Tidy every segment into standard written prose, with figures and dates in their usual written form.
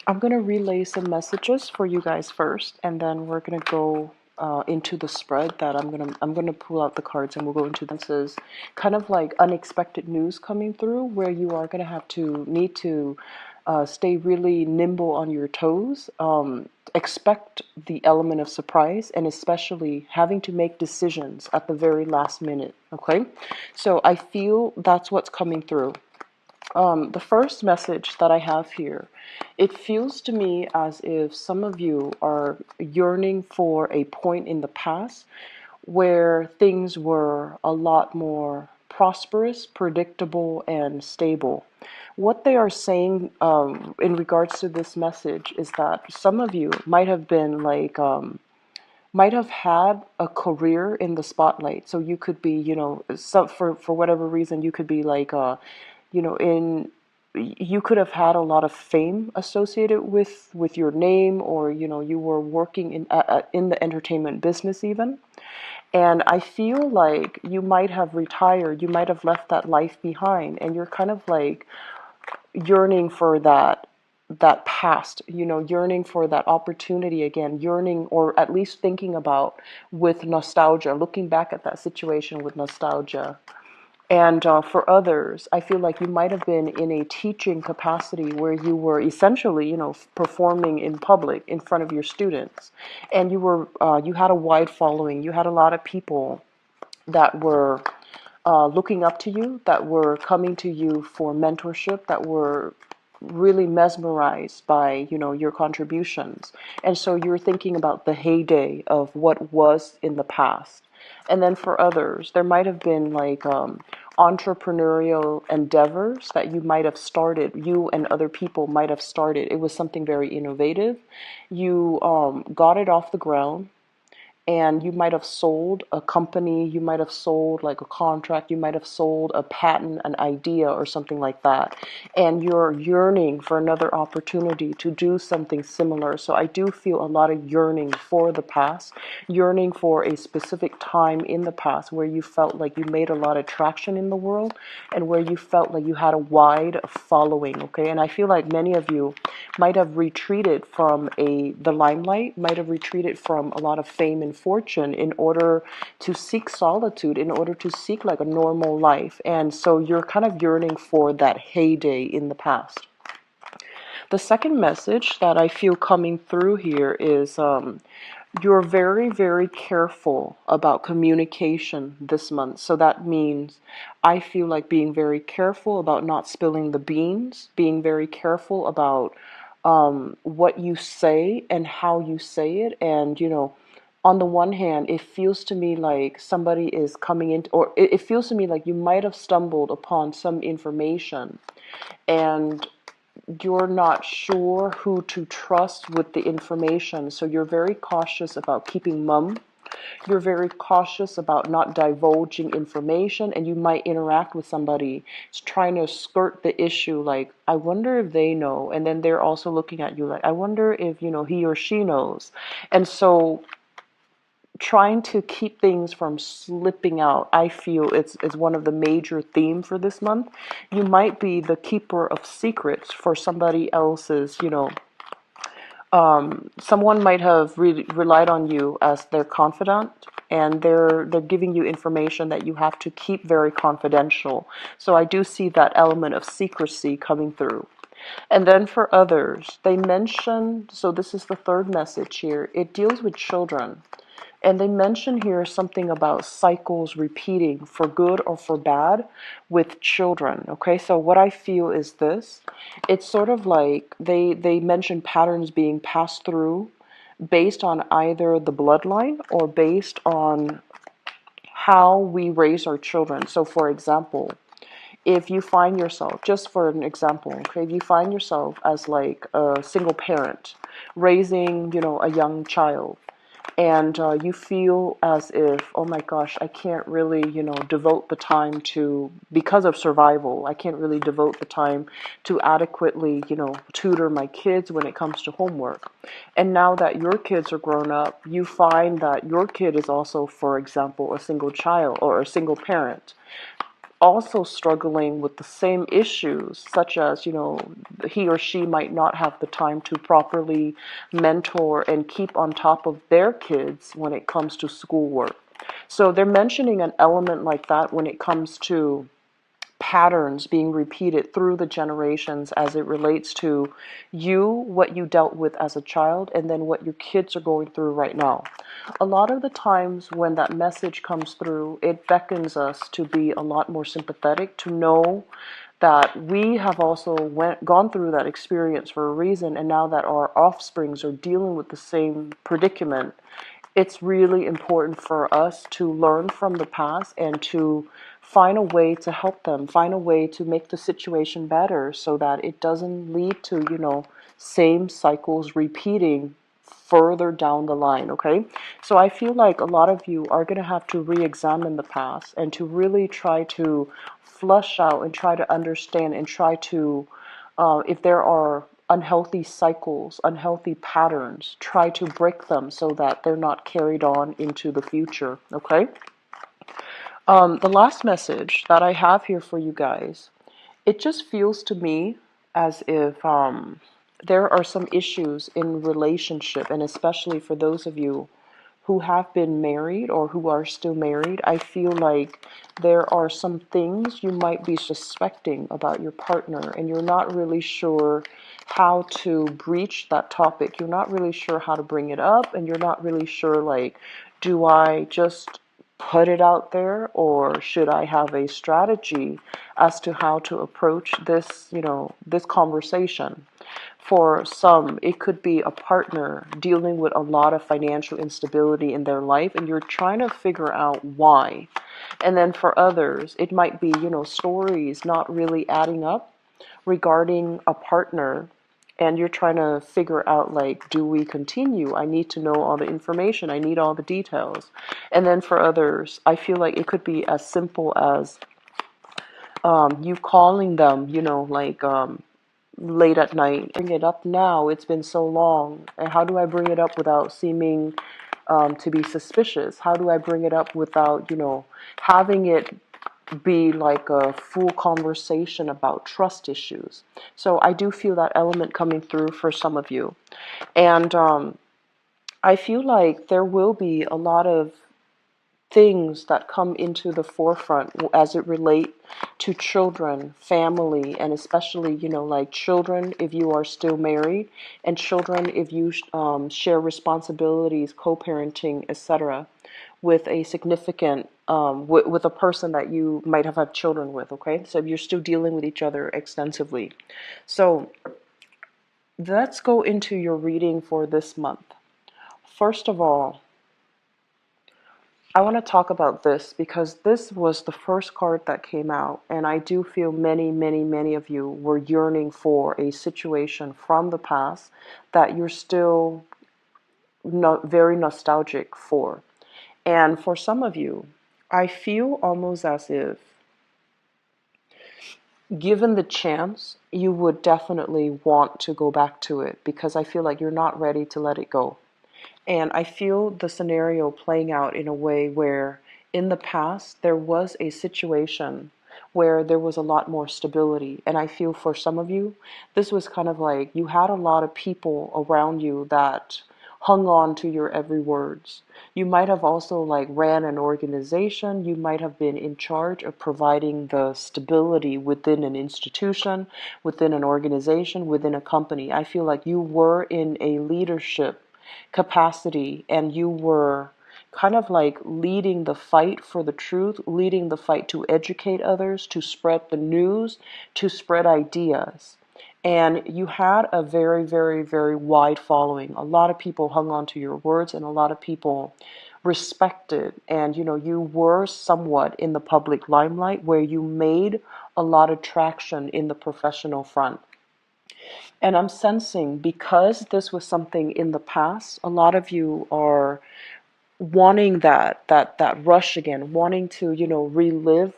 I'm going to relay some messages for you guys first, and then we're going to go into the spread that I'm gonna pull out the cards, and we'll go into this is kind of like unexpected news coming through where you are going to have to need to stay really nimble on your toes. Expect the element of surprise, and especially having to make decisions at the very last minute. Okay, so I feel that's what's coming through. The first message that I have here, it feels to me as if some of you are yearning for a point in the past where things were a lot more prosperous, predictable, and stable. What they are saying in regards to this message is that some of you might have been like, might have had a career in the spotlight. So you could be, for whatever reason, you could be like, in you could have had a lot of fame associated with your name, or you were working in the entertainment business even. And I feel like you might have retired, you might have left that life behind, and you're kind of like yearning for that past, yearning for that opportunity again, yearning, or at least thinking about with nostalgia, looking back at that situation with nostalgia. And for others, I feel like you might have been in a teaching capacity where you were essentially, performing in public in front of your students, and you had a wide following. You had a lot of people that were looking up to you, that were coming to you for mentorship, that were really mesmerized by your contributions. And so you're thinking about the heyday of what was in the past. And then for others, there might have been like entrepreneurial endeavors that you might have started, you and other people might have started. It was something very innovative. You got it off the ground, and you might have sold a company, you might have sold like a contract, you might have sold a patent, an idea, or something like that. And you're yearning for another opportunity to do something similar. So I do feel a lot of yearning for the past, yearning for a specific time in the past where you felt like you made a lot of traction in the world, and where you felt like you had a wide following. Okay, and I feel like many of you might have retreated from the limelight, might have retreated from a lot of fame and fortune in order to seek solitude, in order to seek like a normal life. And so you're kind of yearning for that heyday in the past. The second message that I feel coming through here is you're very, very careful about communication this month. So that means I feel like being very careful about not spilling the beans, being very careful about what you say and how you say it. And, on the one hand, it feels to me like somebody is coming in, or it feels to me like you might have stumbled upon some information, and you're not sure who to trust with the information. So you're very cautious about keeping mum. You're very cautious about not divulging information, and you might interact with somebody trying to skirt the issue, like, I wonder if they know. And then they're also looking at you like, I wonder if, he or she knows. And so trying to keep things from slipping out, I feel it's one of the major themes for this month. You might be the keeper of secrets for somebody else's, someone might have relied on you as their confidant, and they're giving you information that you have to keep very confidential. So I do see that element of secrecy coming through. And then for others, they mention, so this is the third message here, it deals with children. And they mention here something about cycles repeating for good or for bad with children. Okay, so what I feel is this. It's sort of like they mention patterns being passed through based on either the bloodline or based on how we raise our children. So for example, if you find yourself, just for an example, okay, if you find yourself as like a single parent raising, a young child, and you feel as if, oh my gosh, I can't really, devote the time to, because of survival, I can't really devote the time to adequately, tutor my kids when it comes to homework. And now that your kids are grown up, you find that your kid is also, for example, a single child or a single parent. also struggling with the same issues, such as, he or she might not have the time to properly mentor and keep on top of their kids when it comes to schoolwork. So they're mentioning an element like that when it comes to patterns being repeated through the generations as it relates to you, what you dealt with as a child, and then what your kids are going through right now. A lot of the times when that message comes through, it beckons us to be a lot more sympathetic, to know that we have also gone through that experience for a reason, and now that our offsprings are dealing with the same predicament, it's really important for us to learn from the past and to find a way to help them, find a way to make the situation better so that it doesn't lead to, same cycles repeating further down the line, okay? So I feel like a lot of you are going to have to re-examine the past and to really try to flush out and try to understand and try to, if there are unhealthy cycles, unhealthy patterns, try to break them so that they're not carried on into the future, okay? The last message that I have here for you guys, it just feels to me as if there are some issues in relationship, and especially for those of you who have been married or who are still married, I feel like there are some things you might be suspecting about your partner and you're not really sure how to breach that topic. You're not really sure how to bring it up, and you're not really sure, like, do I just put it out there, or should I have a strategy as to how to approach this, this conversation? For some, it could be a partner dealing with a lot of financial instability in their life, and you're trying to figure out why. And then for others, it might be, stories not really adding up regarding a partner, and you're trying to figure out, like, do we continue? I need to know all the information. I need all the details. And then for others, I feel like it could be as simple as you calling them, late at night. Bring it up now. It's been so long. And how do I bring it up without seeming to be suspicious? How do I bring it up without, having it be like a full conversation about trust issues? So I do feel that element coming through for some of you. And I feel like there will be a lot of things that come into the forefront as it relate to children, family, and especially, like children if you are still married, and children if you share responsibilities, co-parenting, etc., with a significant, with a person that you might have had children with, okay? So if you're still dealing with each other extensively. So let's go into your reading for this month. First of all, I want to talk about this because this was the first card that came out, and I do feel many, many, many of you were yearning for a situation from the past that you're still very nostalgic for. And for some of you, I feel almost as if, given the chance, you would definitely want to go back to it because I feel like you're not ready to let it go. And I feel the scenario playing out in a way where in the past there was a situation where there was a lot more stability. And I feel for some of you, this was kind of like you had a lot of people around you that hung on to your every words. You might have also like ran an organization. You might have been in charge of providing the stability within an institution, within an organization, within a company. I feel like you were in a leadership capacity, and you were kind of like leading the fight for the truth, leading the fight to educate others, to spread the news, to spread ideas. And you had a very, very, very wide following. A lot of people hung on to your words, and a lot of people respected. And, you were somewhat in the public limelight where you made a lot of traction in the professional front. And I'm sensing, because this was something in the past, a lot of you are wanting that rush again, wanting to, relive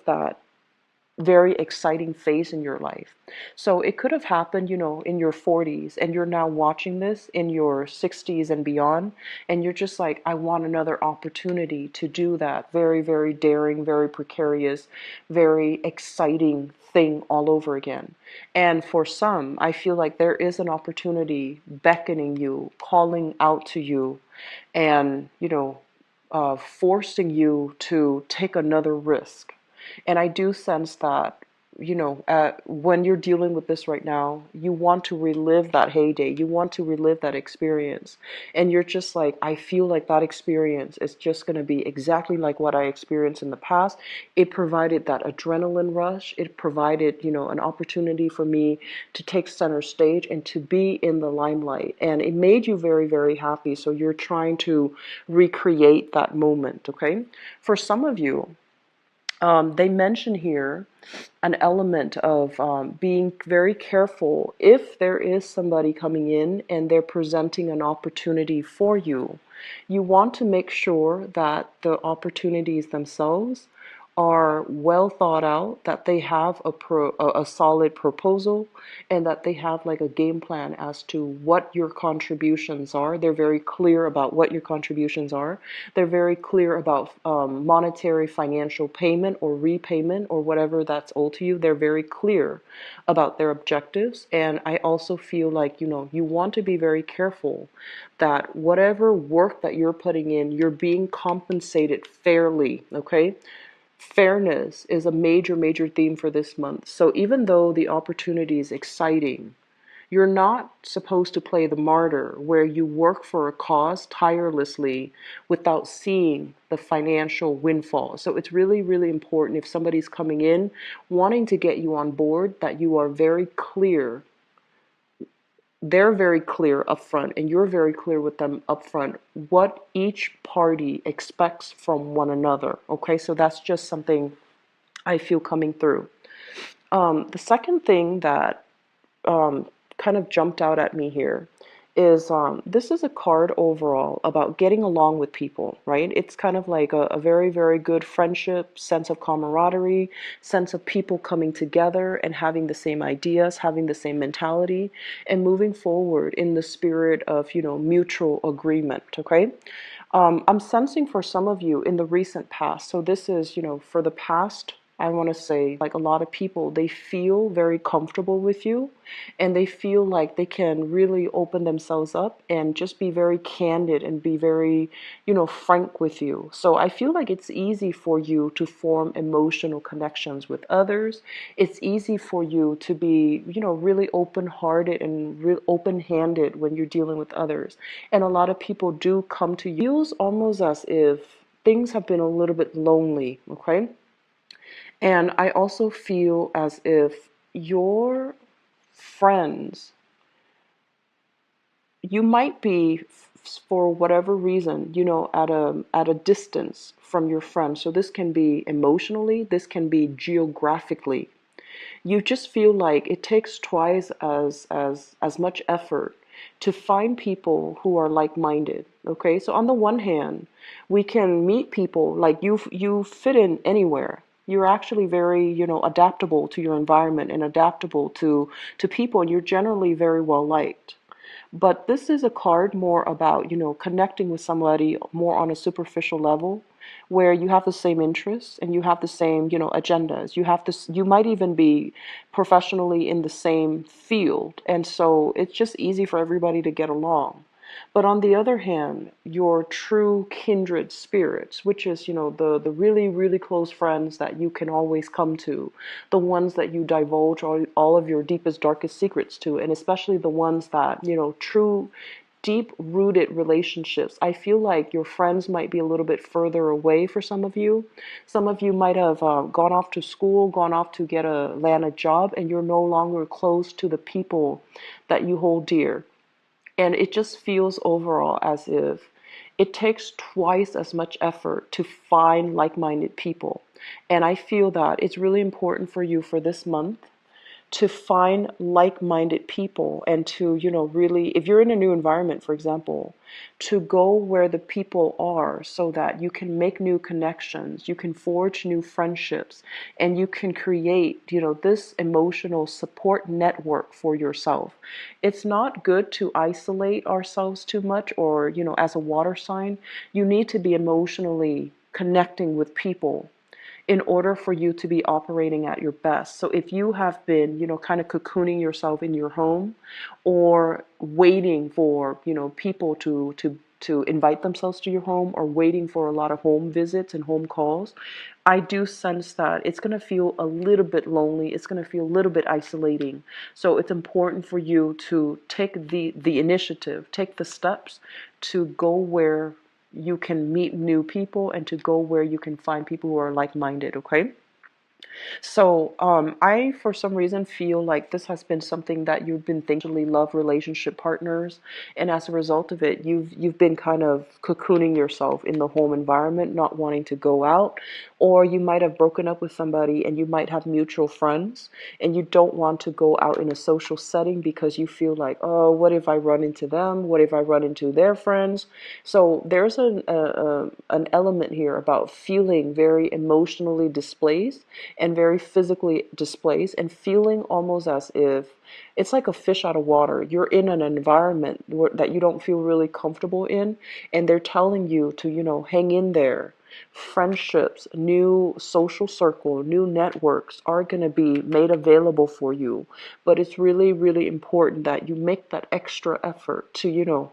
very exciting phase in your life. So it could have happened, in your 40s, and you're now watching this in your 60s and beyond, and you're just like, I want another opportunity to do that very, very daring, very precarious, very exciting thing all over again. And for some, I feel like there is an opportunity beckoning you, calling out to you, and, forcing you to take another risk. And I do sense that, when you're dealing with this right now, you want to relive that heyday. You want to relive that experience. And you're just like, I feel like that experience is just going to be exactly like what I experienced in the past. It provided that adrenaline rush. It provided, an opportunity for me to take center stage and to be in the limelight. And it made you very, very happy. So you're trying to recreate that moment, okay? For some of you, they mention here an element of being very careful if there is somebody coming in and they're presenting an opportunity for you. You want to make sure that the opportunities themselves are well thought out, that they have a solid proposal, and that they have like a game plan as to what your contributions are. They're very clear about what your contributions are. They're very clear about monetary financial payment or repayment or whatever that's owed to you. They're very clear about their objectives. And I also feel like, you want to be very careful that whatever work that you're putting in, you're being compensated fairly, okay? Fairness is a major, major theme for this month. So even though the opportunity is exciting, you're not supposed to play the martyr where you work for a cause tirelessly without seeing the financial windfall. So it's really, really important if somebody's coming in wanting to get you on board that you are very clear. They're very clear up front, and you're very clear with them up front what each party expects from one another. Okay, so that's just something I feel coming through. The second thing that kind of jumped out at me here is this is a card overall about getting along with people, right? It's kind of like a very, very good friendship, sense of camaraderie, sense of people coming together and having the same ideas, having the same mentality, and moving forward in the spirit of, mutual agreement, okay? I'm sensing for some of you in the recent past, so this is, for the past, I want to say, like a lot of people, they feel very comfortable with you and they feel like they can really open themselves up and just be very candid and be very, frank with you. So I feel like it's easy for you to form emotional connections with others. It's easy for you to be, really open-hearted and open-handed when you're dealing with others. And a lot of people do come to you. It feels almost as if things have been a little bit lonely, okay? And I also feel as if your friends, you might be for whatever reason, at a distance from your friends. So this can be emotionally, this can be geographically. You just feel like it takes twice as much effort to find people who are like-minded. Okay, so on the one hand, we can meet people like you fit in anywhere. You're actually very, adaptable to your environment and adaptable to people, and you're generally very well liked. But this is a card more about, connecting with somebody more on a superficial level where you have the same interests and you have the same, agendas. You might even be professionally in the same field. And so it's just easy for everybody to get along. But on the other hand, your true kindred spirits, which is, the really, really close friends that you can always come to, the ones that you divulge all of your deepest, darkest secrets to, and especially the ones that, true, deep-rooted relationships. I feel like your friends might be a little bit further away for some of you. Some of you might have gone off to school, gone off to land a job, and you're no longer close to the people that you hold dear. And it just feels overall as if it takes twice as much effort to find like-minded people. And I feel that it's really important for you for this month to find like-minded people and to, really, if you're in a new environment, for example, to go where the people are so that you can make new connections, you can forge new friendships, and you can create, this emotional support network for yourself. It's not good to isolate ourselves too much, or, as a water sign, you need to be emotionally connecting with people in order for you to be operating at your best. So if you have been, kind of cocooning yourself in your home, or waiting for, people to invite themselves to your home, or waiting for a lot of home visits and home calls, I do sense that it's going to feel a little bit lonely. It's going to feel a little bit isolating. So it's important for you to take the initiative, take the steps to go where you can meet new people, and to go where you can find people who are like-minded, okay? So I, for some reason, feel like this has been something that you've been thinking, love relationship partners, and as a result of it, you've been kind of cocooning yourself in the home environment, not wanting to go out, or you might have broken up with somebody and you might have mutual friends, and you don't want to go out in a social setting because you feel like, oh, what if I run into them? What if I run into their friends? So there's an element here about feeling very emotionally displaced and very physically displaced, and feeling almost as if it's like a fish out of water. You're in an environment that you don't feel really comfortable in, and they're telling you to, hang in there. Friendships, new social circle, new networks are going to be made available for you. But it's really, really important that you make that extra effort to,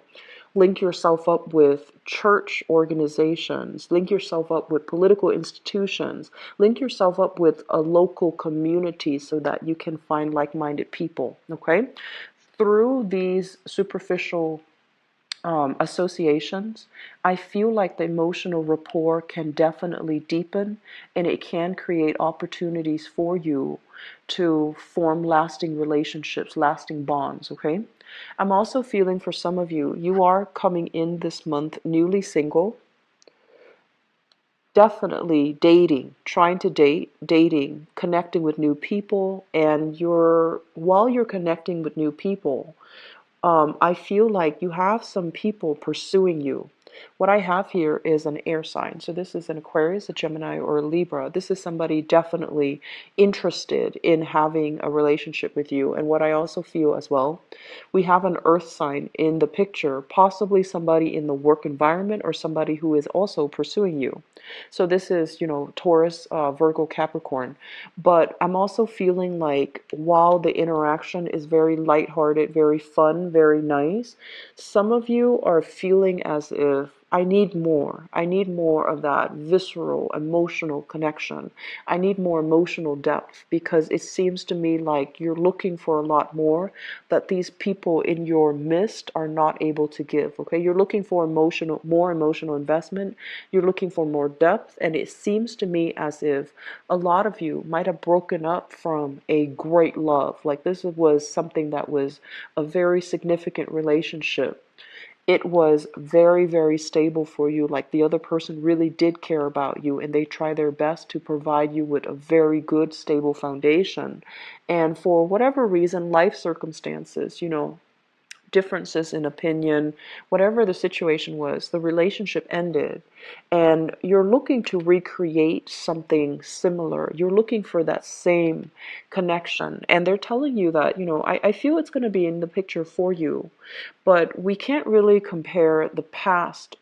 link yourself up with church organizations, link yourself up with political institutions, link yourself up with a local community so that you can find like-minded people, okay? Through these superficial associations, I feel like the emotional rapport can definitely deepen, and it can create opportunities for you to form lasting relationships, lasting bonds, okay? I'm also feeling for some of you, you are coming in this month newly single, definitely dating, trying to dating, connecting with new people, and while you're connecting with new people, I feel like you have some people pursuing you. What I have here is an air sign. So this is an Aquarius, a Gemini, or a Libra. This is somebody definitely interested in having a relationship with you. And what I also feel as well, we have an earth sign in the picture, possibly somebody in the work environment or somebody who is also pursuing you. So this is, Taurus, Virgo, Capricorn. But I'm also feeling like while the interaction is very lighthearted, very fun, very nice, some of you are feeling as if I need more. I need more of that visceral, emotional connection. I need more emotional depth, because it seems to me like you're looking for a lot more that these people in your midst are not able to give. Okay, you're looking for more emotional investment. You're looking for more depth, and it seems to me as if a lot of you might have broken up from a great love. Like this was something that was a very significant relationship. It was very, very stable for you. Like the other person really did care about you, and they try their best to provide you with a very good, stable foundation. And for whatever reason, life circumstances, differences in opinion, whatever the situation was, the relationship ended, and you're looking to recreate something similar. You're looking for that same connection, and they're telling you that, I feel it's going to be in the picture for you, but we can't really compare the past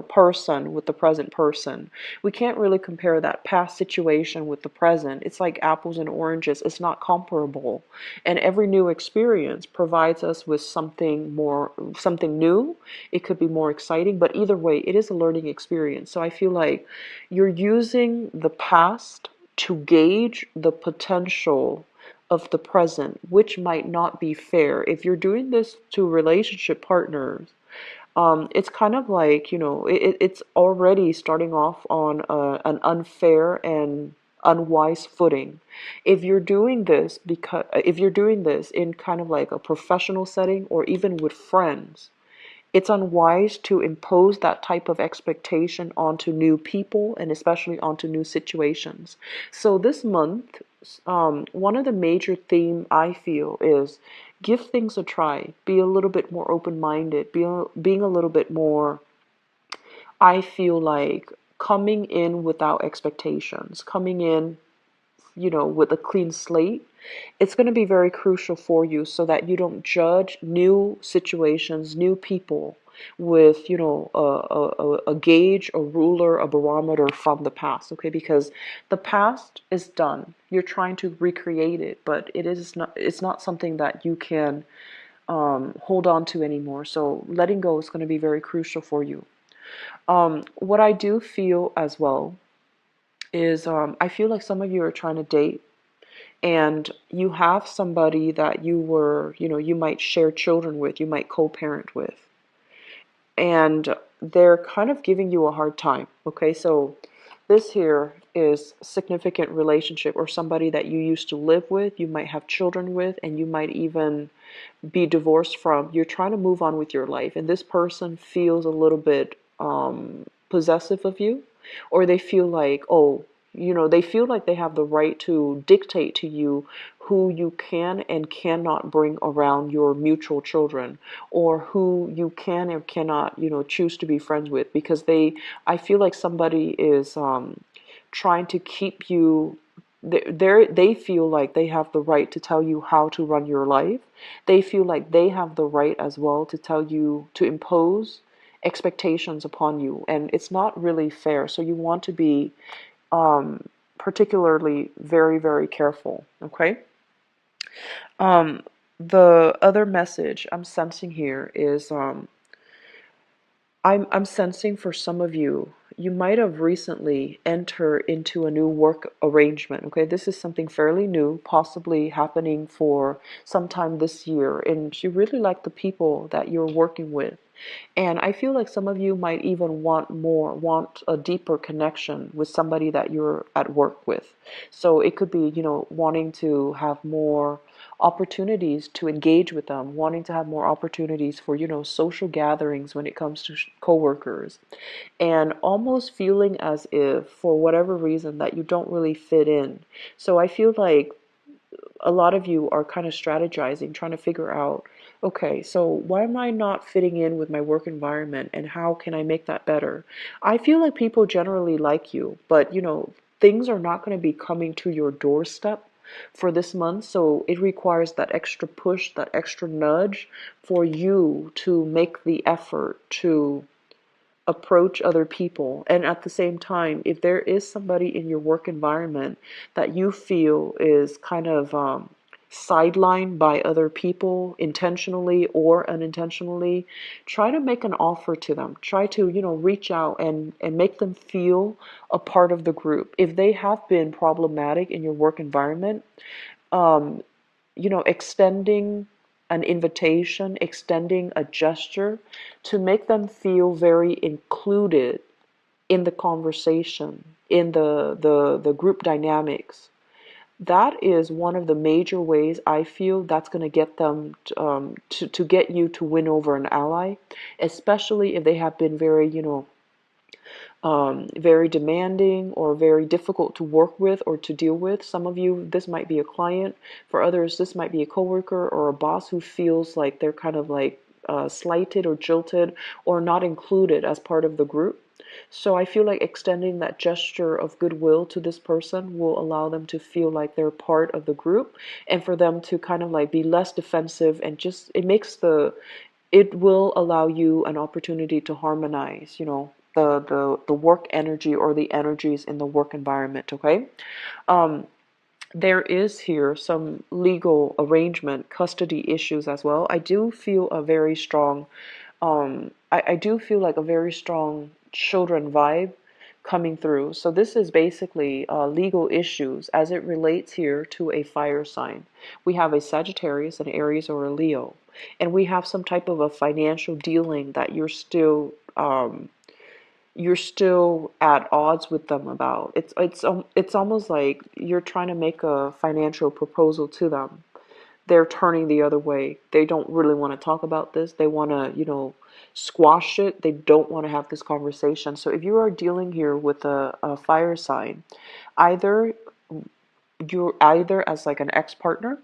person with the present person. We can't really compare that past situation with the present. It's like apples and oranges. It's not comparable. And every new experience provides us with something new. It could be more exciting, but either way, it is a learning experience. So I feel like you're using the past to gauge the potential of the present, which might not be fair. If you're doing this to relationship partners, it's kind of like, it's already starting off on an unfair and unwise footing. If you're doing this in kind of like a professional setting or even with friends, it's unwise to impose that type of expectation onto new people and especially onto new situations. So this month, one of the major theme I feel is give things a try. Be a little bit more open-minded. Being a little bit more, I feel like, coming in without expectations, coming in, with a clean slate. It's going to be very crucial for you so that you don't judge new situations, new people with, a gauge, a ruler, a barometer from the past, okay? Because the past is done. You're trying to recreate it, but it's not something that you can hold on to anymore. So letting go is going to be very crucial for you. What I do feel as well is I feel like some of you are trying to date and you have somebody that you might share children with, you might co-parent with, and they're kind of giving you a hard time. Okay, so this here is significant relationship or somebody that you used to live with, you might have children with, and you might even be divorced from. You're trying to move on with your life, and this person feels a little bit possessive of you, or they feel like, they feel like they have the right to dictate to you who you can and cannot bring around your mutual children, or who you can or cannot, choose to be friends with, because I feel like somebody is trying to keep you. They feel like they have the right to tell you how to run your life. They feel like they have the right as well to tell you, to impose expectations upon you, and it's not really fair. So you want to be particularly very, very careful, okay? Um, the other message I'm sensing here is I'm sensing for some of you, you might have recently entered into a new work arrangement. Okay, this is something fairly new, possibly happening for sometime this year, and you really like the people that you're working with. And I feel like some of you might even want a deeper connection with somebody that you're at work with. So it could be, wanting to have more opportunities to engage with them, wanting to have more opportunities for, social gatherings when it comes to coworkers, and almost feeling as if, for whatever reason, that you don't really fit in. So I feel like a lot of you are kind of strategizing, trying to figure out, okay, so why am I not fitting in with my work environment and how can I make that better? I feel like people generally like you, but things are not going to be coming to your doorstep for this month, so it requires that extra push, that extra nudge for you to make the effort to approach other people. And at the same time, if there is somebody in your work environment that you feel is kind of sidelined by other people, intentionally or unintentionally, try to make an offer to them. Try to, reach out and make them feel a part of the group. If they have been problematic in your work environment, um, extending an invitation, extending a gesture to make them feel very included in the conversation, in the group dynamics. That is one of the major ways I feel that's going to get them to get you to win over an ally, especially if they have been very, very demanding or very difficult to work with or to deal with. Some of you, this might be a client. For others, this might be a coworker or a boss who feels like they're kind of like slighted or jilted or not included as part of the group. So I feel like extending that gesture of goodwill to this person will allow them to feel like they're part of the group, and for them to kind of like be less defensive, and just it will allow you an opportunity to harmonize, the work energy or the energies in the work environment, okay? There is here some legal arrangement, custody issues as well. I do feel a very strong, I do feel like a very strong children vibe coming through. So this is basically legal issues as it relates here to a fire sign. We have a Sagittarius, an Aries, or a Leo. And we have some type of a financial dealing that you're still at odds with them about. It's almost like you're trying to make a financial proposal to them. They're turning the other way. They don't really want to talk about this. They want to, squash it. They don't want to have this conversation. So if you are dealing here with a fire sign, either you're either as like an ex-partner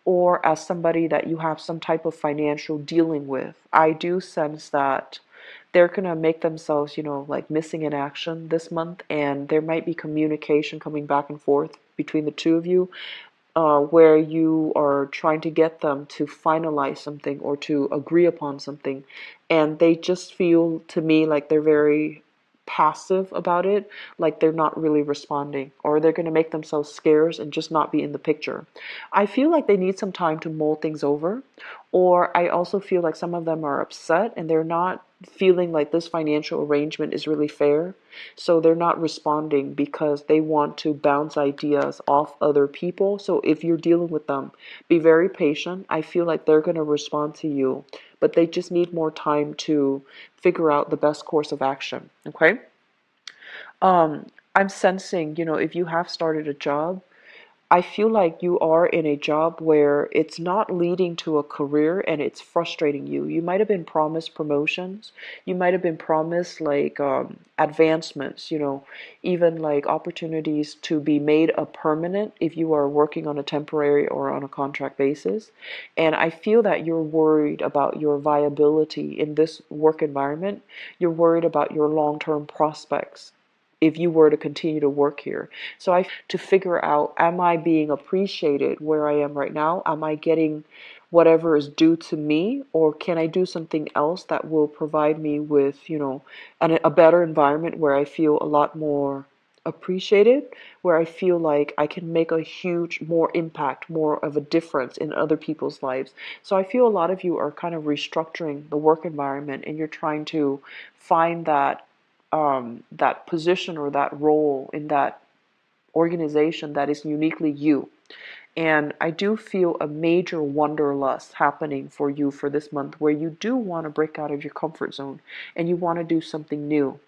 or as somebody that you have some type of financial dealing with. I do sense that they're going to make themselves, like missing in action this month, and there might be communication coming back and forth between the two of you, where you are trying to get them to finalize something or to agree upon something, and they just feel to me like they're very passive about it, like they're not really responding, or they're going to make themselves scarce and just not be in the picture. I feel like they need some time to mull things over, or I also feel like some of them are upset and they're not feeling like this financial arrangement is really fair. So they're not responding because they want to bounce ideas off other people. So if you're dealing with them, be very patient. I feel like they're going to respond to you, but they just need more time to figure out the best course of action. Okay? I'm sensing, if you have started a job, I feel like you are in a job where it's not leading to a career and it's frustrating you. You might have been promised promotions. You might have been promised like advancements, even like opportunities to be made a permanent if you are working on a temporary or on a contract basis. And I feel that you're worried about your viability in this work environment. You're worried about your long-term prospects if you were to continue to work here. So I to figure out, am I being appreciated where I am right now? Am I getting whatever is due to me, or can I do something else that will provide me with, a better environment where I feel a lot more appreciated, where I feel like I can make a huge more impact, more of a difference in other people's lives. So I feel a lot of you are kind of restructuring the work environment and you're trying to find that position or that role in that organization that is uniquely you. And I do feel a major wanderlust happening for you for this month, where you do want to break out of your comfort zone and you want to do something new.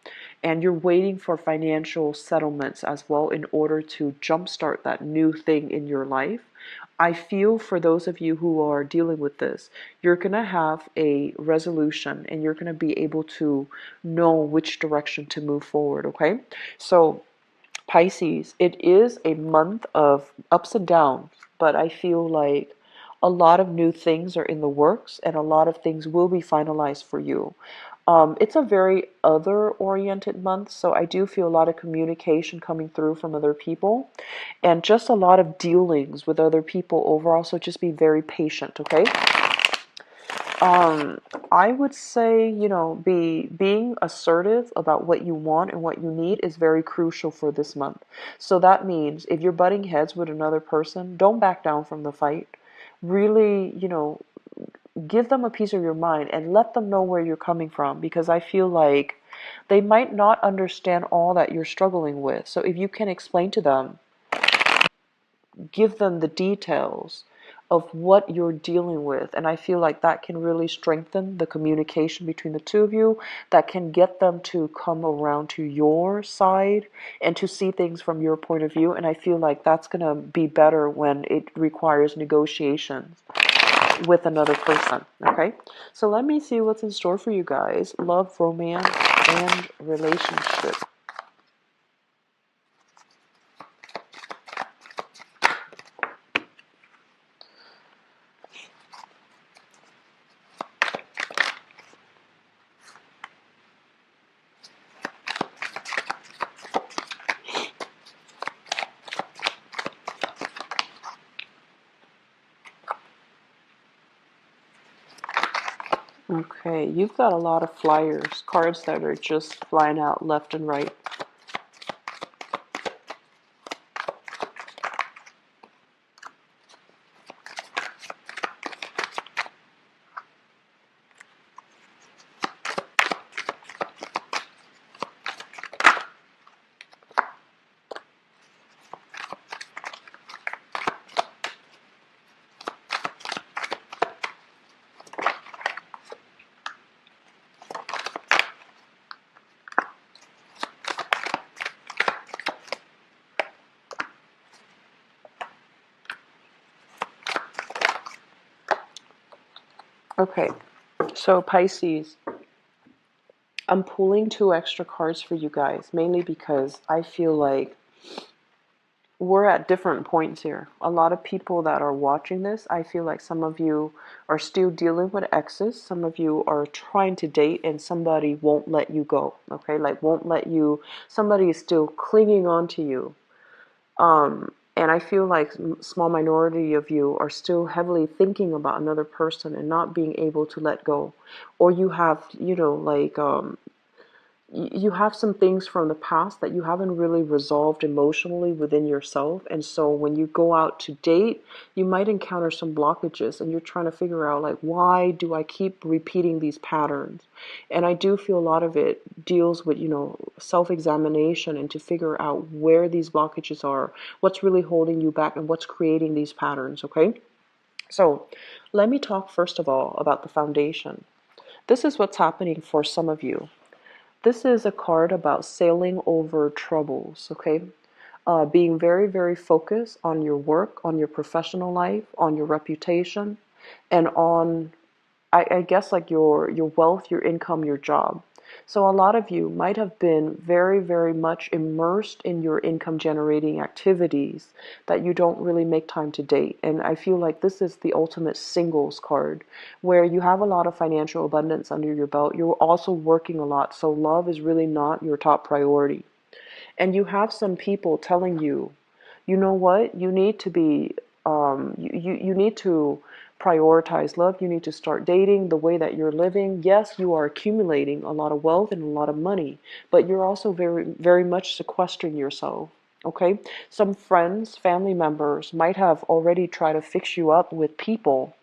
And you're waiting for financial settlements as well in order to jumpstart that new thing in your life. I feel for those of you who are dealing with this, you're going to have a resolution and you're going to be able to know which direction to move forward, okay? So, Pisces, it is a month of ups and downs, but I feel like a lot of new things are in the works and a lot of things will be finalized for you. It's a very other-oriented month, so I do feel a lot of communication coming through from other people and just a lot of dealings with other people overall, so just be very patient, okay? I would say, being assertive about what you want and what you need is very crucial for this month. So that means if you're butting heads with another person, don't back down from the fight. Really, give them a piece of your mind and let them know where you're coming from, because I feel like they might not understand all that you're struggling with. So if you can explain to them, give them the details of what you're dealing with, and I feel like that can really strengthen the communication between the two of you, that can get them to come around to your side and to see things from your point of view. And I feel like that's going to be better when it requires negotiations with another person. Okay, so let me see what's in store for you guys: love, romance, and relationship. Okay, you've got a lot of flyers, cards that are just flying out left and right. Okay, so Pisces, I'm pulling two extra cards for you guys, mainly because I feel like we're at different points here. A lot of people that are watching this, I feel like some of you are still dealing with exes. Some of you are trying to date and somebody won't let you go. Okay, like won't let you, somebody is still clinging on to you. And I feel like small minority of you are still heavily thinking about another person and not being able to let go. Or you have, like you have some things from the past that you haven't really resolved emotionally within yourself. And so when you go out to date, you might encounter some blockages and you're trying to figure out, like, why do I keep repeating these patterns? And I do feel a lot of it deals with, self-examination and to figure out where these blockages are, what's really holding you back, and what's creating these patterns, okay? So let me talk first of all about the foundation. This is what's happening for some of you. This is a card about sailing over troubles, okay? Being very, very focused on your work, on your professional life, on your reputation, and on, I guess, like your wealth, your income, your job. So a lot of you might have been very, very much immersed in your income generating activities that you don't really make time to date. And I feel like this is the ultimate singles card where you have a lot of financial abundance under your belt. You're also working a lot. So love is really not your top priority. And you have some people telling you, you know what, you need to be, you need to prioritize love. You need to start dating the way that you're living. Yes, you are accumulating a lot of wealth and a lot of money, but you're also very, very much sequestering yourself. Okay? Some friends, family members might have already tried to fix you up with people,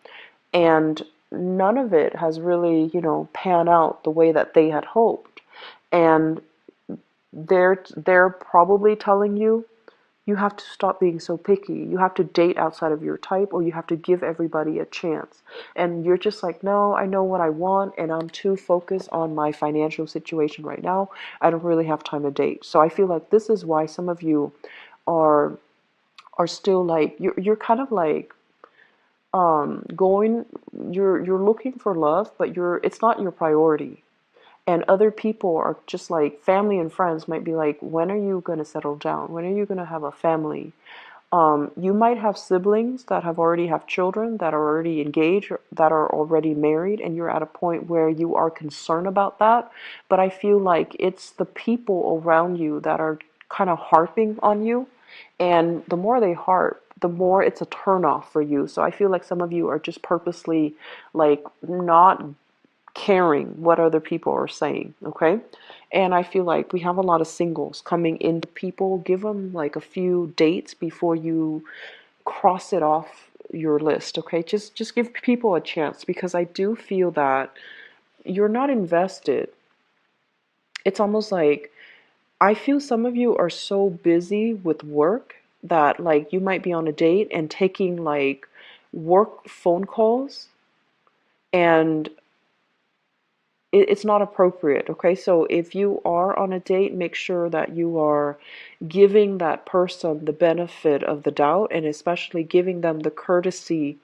and none of it has really, panned out the way that they had hoped. And they're probably telling you, you have to stop being so picky. You have to date outside of your type, or you have to give everybody a chance. And you're just like, no, I know what I want, and I'm too focused on my financial situation right now. I don't really have time to date. So I feel like this is why some of you are still like, you're kind of like going, you're looking for love, but it's not your priority. And other people are just like, family and friends might be like, when are you going to settle down? When are you going to have a family? You might have siblings that have already have children, that are already engaged, that are already married, and you're at a point where you are concerned about that. But I feel like it's the people around you that are kind of harping on you. And the more they harp, the more it's a turnoff for you. So I feel like some of you are just purposely like not caring what other people are saying, okay? And I feel like we have a lot of singles coming into people. Give them like a few dates before you cross it off your list, okay? Just give people a chance, because I do feel that you're not invested. It's almost like, I feel some of you are so busy with work that like you might be on a date and taking like work phone calls, and it's not appropriate, okay? So if you are on a date, make sure that you are giving that person the benefit of the doubt, and especially giving them the courtesy.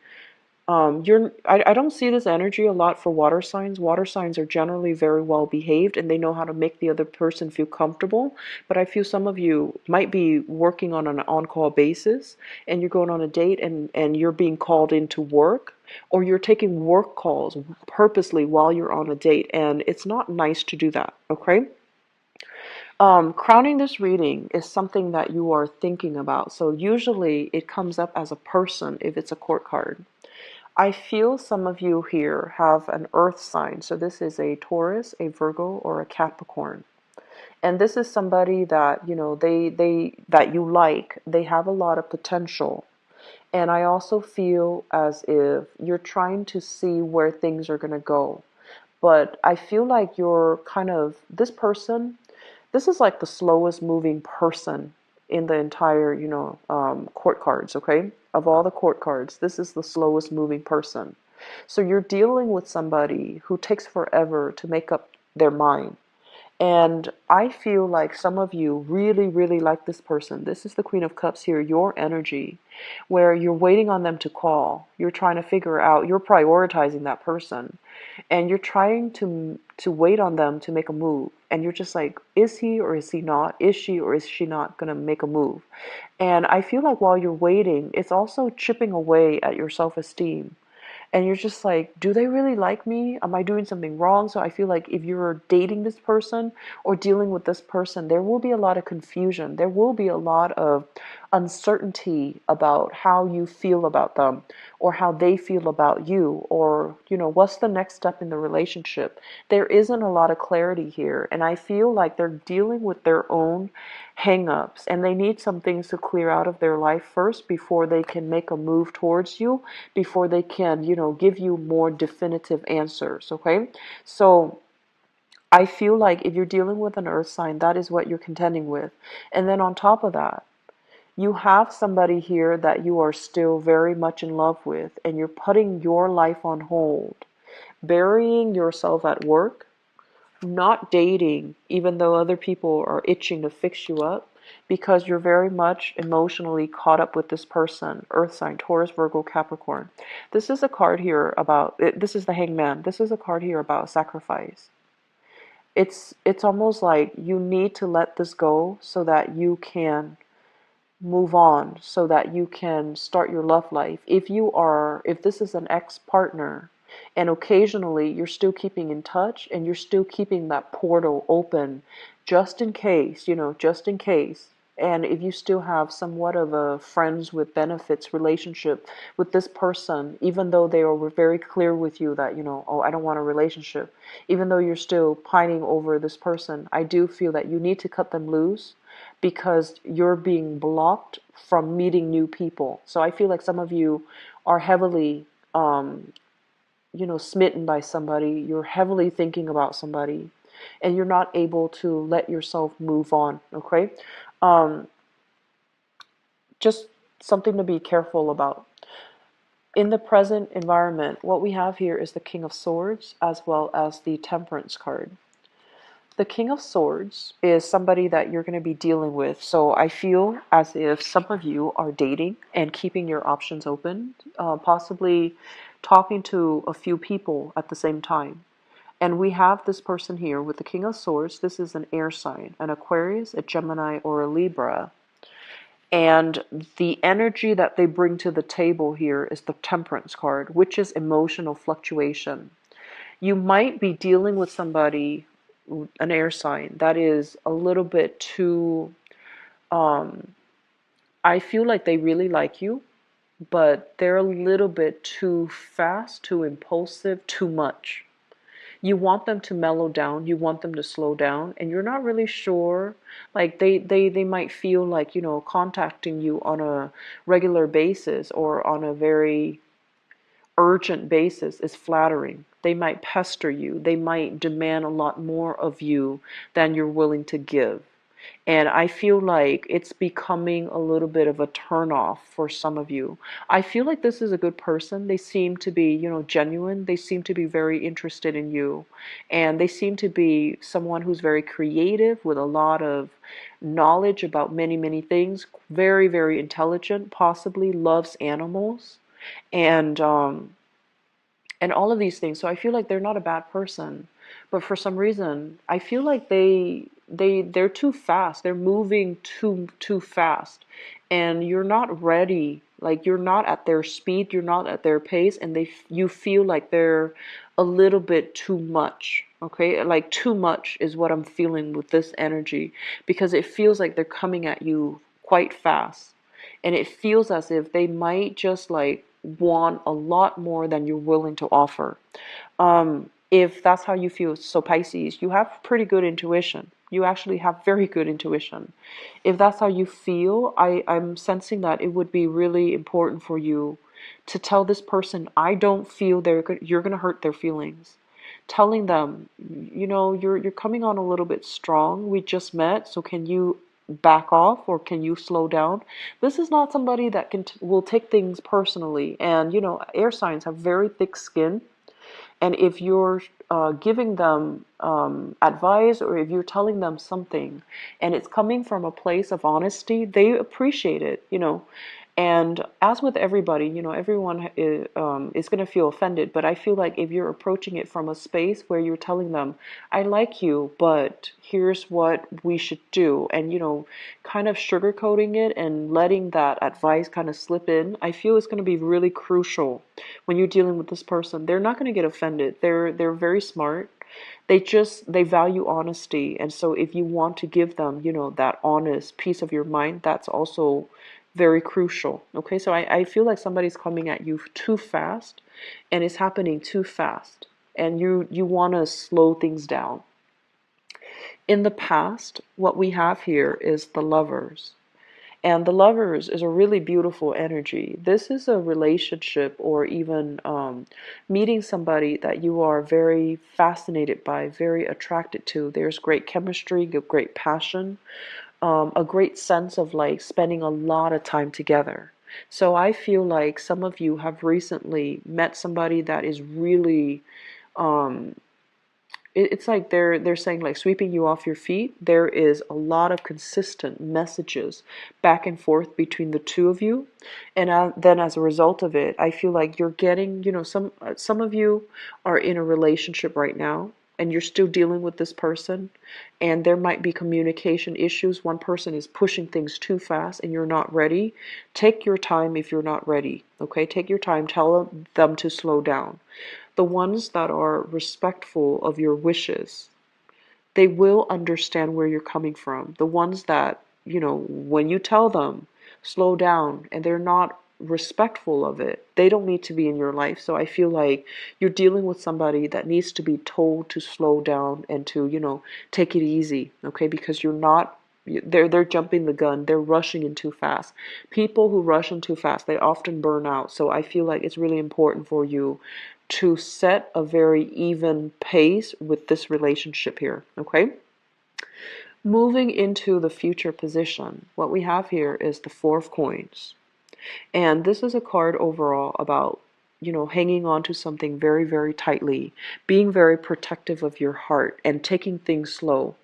I don't see this energy a lot for water signs. Water signs are generally very well behaved and they know how to make the other person feel comfortable. But I feel some of you might be working on an on-call basis, and you're going on a date, and you're being called into work, or you're taking work calls purposely while you're on a date, and it's not nice to do that, okay? Crowning this reading is something that you are thinking about. So usually it comes up as a person if it's a court card. I feel some of you here have an earth sign. So this is a Taurus, a Virgo, or a Capricorn. And this is somebody that, they that you like. They have a lot of potential. And I also feel as if you're trying to see where things are going to go. But I feel like you're kind of, this person, this is like the slowest moving person in the entire, court cards, okay? Of all the court cards, this is the slowest moving person. So you're dealing with somebody who takes forever to make up their mind. And I feel like some of you really, really like this person. This is the Queen of Cups here, your energy, where you're waiting on them to call. You're trying to figure out, you're prioritizing that person. And you're trying to wait on them to make a move. And you're just like, is he or is he not? Is she or is she not going to make a move? And I feel like while you're waiting, it's also chipping away at your self-esteem. And you're just like, do they really like me? Am I doing something wrong? So I feel like if you're dating this person or dealing with this person, there will be a lot of confusion. There will be a lot of uncertainty about how you feel about them or how they feel about you, or, what's the next step in the relationship. There isn't a lot of clarity here. And I feel like they're dealing with their own hang-ups, and they need some things to clear out of their life first before they can make a move towards you, before they can, give you more definitive answers, okay? So I feel like if you're dealing with an earth sign, that is what you're contending with. And then on top of that, you have somebody here that you are still very much in love with, and you're putting your life on hold, burying yourself at work, not dating, even though other people are itching to fix you up, because you're very much emotionally caught up with this person. Earth sign, Taurus, Virgo, Capricorn. This is a card here about, this is the Hangman. This is a card here about sacrifice. It's almost like you need to let this go so that you can move on, so that you can start your love life. If this is an ex-partner and occasionally you're still keeping in touch and you're still keeping that portal open just in case, just in case. And if you still have somewhat of a friends with benefits relationship with this person, even though they were very clear with you that, oh, I don't want a relationship, even though you're still pining over this person, I do feel that you need to cut them loose because you're being blocked from meeting new people. So I feel like some of you are heavily, smitten by somebody. You're heavily thinking about somebody, and you're not able to let yourself move on. Okay, um, just something to be careful about. In the present environment, what we have here is the King of Swords as well as the Temperance card. The King of Swords is somebody that you're going to be dealing with. So I feel as if some of you are dating and keeping your options open, possibly talking to a few people at the same time. And we have this person here with the King of Swords. This is an air sign, an Aquarius, a Gemini, or a Libra. And the energy that they bring to the table here is the Temperance card, which is emotional fluctuation. You might be dealing with somebody, an air sign, that is a little bit too, I feel like they really like you, but they're a little bit too fast, too impulsive, too much. You want them to mellow down, you want them to slow down, and you're not really sure. Like they might feel like, contacting you on a regular basis or on a very urgent basis is flattering. They might pester you. They might demand a lot more of you than you're willing to give. And I feel like it's becoming a little bit of a turnoff for some of you. I feel like this is a good person. They seem to be, genuine. They seem to be very interested in you. And they seem to be someone who's very creative with a lot of knowledge about many, many things. Very, very intelligent, possibly loves animals. And and all of these things. So I feel like they're not a bad person, but for some reason, I feel like they're too fast. They're moving too fast, and you're not ready. Like you're not at their speed, you're not at their pace, and you feel like they're a little bit too much. Okay, like too much is what I'm feeling with this energy, because it feels like they're coming at you quite fast, and it feels as if they might just like want a lot more than you're willing to offer. If that's how you feel, so Pisces, you have pretty good intuition. You actually have very good intuition. If that's how you feel, I'm sensing that it would be really important for you to tell this person, I don't feel you're going to hurt their feelings. Telling them, you're coming on a little bit strong. We just met, so can you back off or can you slow down? This is not somebody that will take things personally. And air signs have very thick skin, and if you're giving them advice, or if you're telling them something and it's coming from a place of honesty, they appreciate it, you know. And as with everybody, you know, everyone is going to feel offended. But I feel like if you're approaching it from a space where you're telling them, I like you, but here's what we should do, and, you know, kind of sugarcoating it and letting that advice kind of slip in, I feel it's going to be really crucial when you're dealing with this person. They're not going to get offended. They're very smart. They value honesty. And so if you want to give them, you know, that honest piece of your mind, that's also very crucial. Okay, so I feel like somebody's coming at you too fast, and it's happening too fast, and you want to slow things down. In the past, what we have here is the Lovers. And the Lovers is a really beautiful energy. This is a relationship, or even meeting somebody that you are very fascinated by, very attracted to. There's great chemistry, great passion, a great sense of like spending a lot of time together. So I feel like some of you have recently met somebody that is really um, it's like they're saying, like, sweeping you off your feet. There is a lot of consistent messages back and forth between the two of you, and then as a result of it, I feel like you're getting, you know, some of you are in a relationship right now, and you're still dealing with this person, and there might be communication issues. One person is pushing things too fast, and you're not ready. Take your time if you're not ready. Okay, take your time. Tell them to slow down. The ones that are respectful of your wishes, they will understand where you're coming from. The ones that, you know, when you tell them, slow down, and they're not respectful of it, they don't need to be in your life. So I feel like you're dealing with somebody that needs to be told to slow down and to, you know, take it easy, okay? Because you're not, they're jumping the gun. They're rushing in too fast. People who rush in too fast, they often burn out. So I feel like it's really important for you to set a very even pace with this relationship here, okay? Moving into the future position, what we have here is the Four of Coins. And this is a card overall about, you know, hanging on to something very, very tightly, being very protective of your heart, and taking things slow.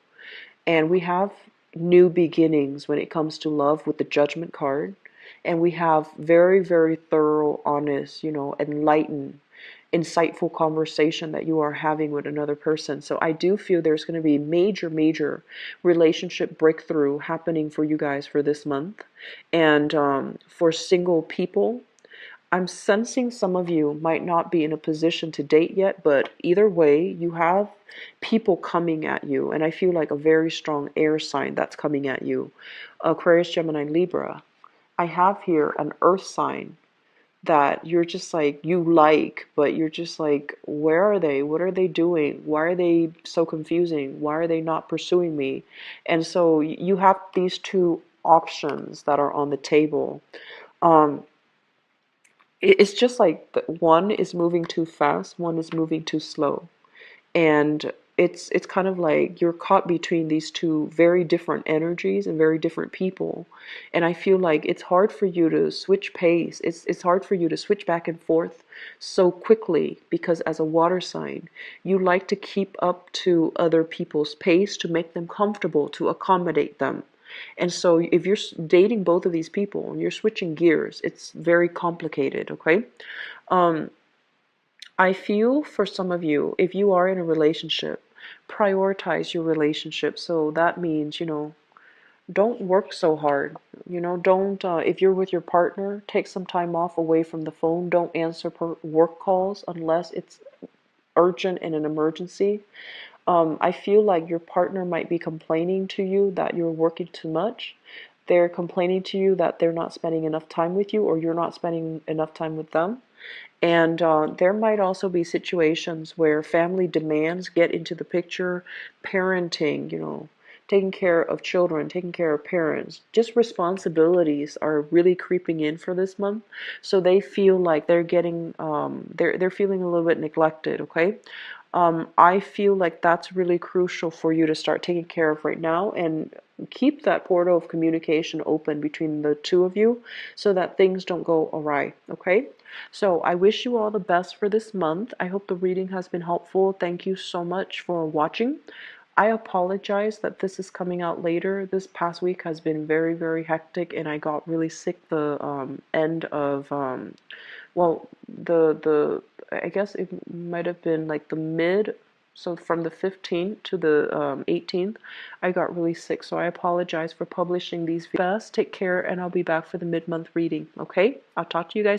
And we have new beginnings when it comes to love with the Judgment card. And we have very, very thorough, honest, you know, enlightened, insightful conversation that you are having with another person. So I do feel there's going to be major, major relationship breakthrough happening for you guys for this month. And for single people, I'm sensing some of you might not be in a position to date yet, but either way, you have people coming at you. And I feel like a very strong air sign that's coming at you. Aquarius, Gemini, Libra. I have here an earth sign that you're just like, you like, but you're just like, where are they? What are they doing? Why are they so confusing? Why are they not pursuing me? And so you have these two options that are on the table. Um, it's just like one is moving too fast, one is moving too slow. And it's kind of like you're caught between these two very different energies and very different people. And I feel like it's hard for you to switch pace. It's hard for you to switch back and forth so quickly, because as a water sign, you like to keep up to other people's pace, to make them comfortable, to accommodate them. And so if you're dating both of these people and you're switching gears, it's very complicated, okay? Um, I feel for some of you, if you are in a relationship, prioritize your relationship. So that means, you know, don't work so hard. You know, don't, if you're with your partner, take some time off away from the phone. Don't answer work calls unless it's urgent and an emergency. I feel like your partner might be complaining to you that you're working too much. They're complaining to you that they're not spending enough time with you, or you're not spending enough time with them. And there might also be situations where family demands get into the picture, parenting, you know, taking care of children, taking care of parents. Just responsibilities are really creeping in for this month. So they feel like they're getting, they're feeling a little bit neglected, okay? I feel like that's really crucial for you to start taking care of right now, and keep that portal of communication open between the two of you so that things don't go awry, okay? So I wish you all the best for this month. I hope the reading has been helpful. Thank you so much for watching. I apologize that this is coming out later. This past week has been very, very hectic, and I got really sick the end of well, I guess it might have been like the mid, so from the 15th to the 18th, I got really sick. So I apologize for publishing these. Best, take care, and I'll be back for the mid-month reading. Okay, I'll talk to you guys.